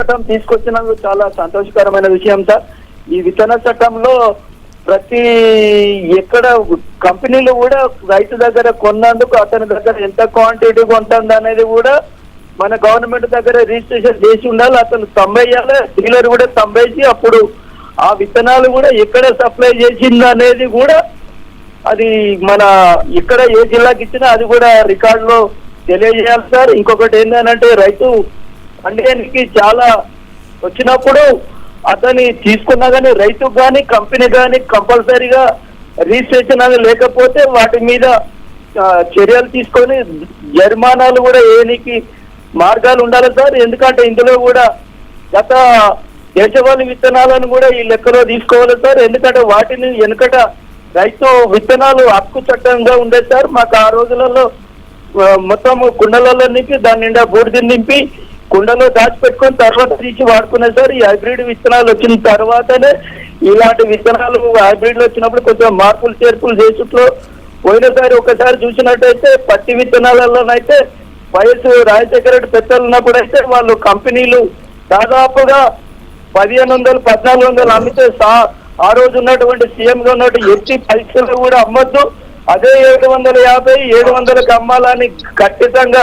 చట్టం తీసుకొచ్చినందుకు చాలా సంతోషకరమైన విషయం సార్. ఈ విత్తన చట్టంలో ప్రతి ఎక్కడ కంపెనీలు కూడా రైతు దగ్గర కొన్నందుకు అతని దగ్గర ఎంత క్వాంటిటీ కొంటుంది అనేది కూడా మన గవర్నమెంట్ దగ్గర రిజిస్ట్రేషన్ చేసి ఉండాలి. అతను సంబయ్యాలి, డీలర్ కూడా సంబేసి అప్పుడు ఆ విత్తనాలు కూడా ఎక్కడ సప్లై చేసింది అనేది కూడా అది మన ఇక్కడ ఏ జిల్లాకి ఇచ్చినా అది కూడా రికార్డులో తెలియజేయాలి సార్. ఇంకొకటి ఏంటంటే రైతు పండియానికి చాలా వచ్చినప్పుడు అతని తీసుకున్నా కానీ రైతుకు కానీ కంపెనీ కానీ కంపల్సరీగా రిజిస్ట్రేషన్ అనేది లేకపోతే వాటి మీద చర్యలు తీసుకొని జరిమానాలు కూడా ఏనికి మార్గాలు ఉండాలి సార్. ఎందుకంటే ఇందులో కూడా గత దేశవాళీ విత్తనాలను కూడా ఈ లెక్కలో తీసుకోవాలి సార్. ఎందుకంటే వాటిని వెనుకట రైతు విత్తనాలు హక్కు చట్టంగా ఉండేది సార్. మాకు ఆ రోజులలో మొత్తం కుండలలో నింపి దాని నిండా బూడిదని నింపి కుండలో దాచిపెట్టుకొని తర్వాత తీసి వాడుకున్నారు సార్. ఈ హైబ్రిడ్ విత్తనాలు వచ్చిన తర్వాతనే ఇలాంటి విత్తనాలు హైబ్రిడ్లు వచ్చినప్పుడు కొంచెం మార్పులు చేర్పులు చేసుట్లో పోయినసారి ఒకసారి చూసినట్టయితే పత్తి విత్తనాలలోనైతే వైఎస్ రాజశేఖర రెడ్డి పెద్దలు ఉన్నప్పుడు అయితే వాళ్ళు కంపెనీలు దాదాపుగా 1500, 1400 అమ్మితే ఆ రోజు ఉన్నటువంటి సీఎంగా ఉన్నటువంటి ఎట్టి పరీక్షలు కూడా అమ్మద్దు, అదే 750, 700కి అమ్మాలని ఖచ్చితంగా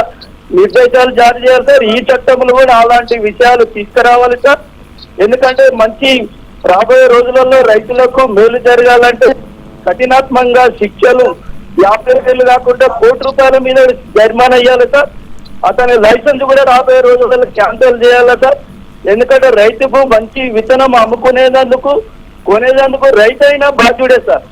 నిర్దేశాలు జారీ చేయాలి సార్. ఈ చట్టంలో కూడా అలాంటి విషయాలు తీసుకురావాలి సార్. ఎందుకంటే మంచి రాబోయే రోజులలో రైతులకు మేలు జరగాలంటే కఠినాత్మకంగా శిక్షలు 50,000 కాకుండా ₹1,00,00,000 మీద జరిమానా అయ్యాలి సార్. అతని లైసెన్స్ కూడా రాబోయే రోజులలో క్యాన్సిల్ చేయాలి సార్. ఎందుకంటే రైతుకు మంచి విత్తనం అమ్ముకునేందుకు కొనేందుకు రైతు అయినా బాధ్యుడే సార్.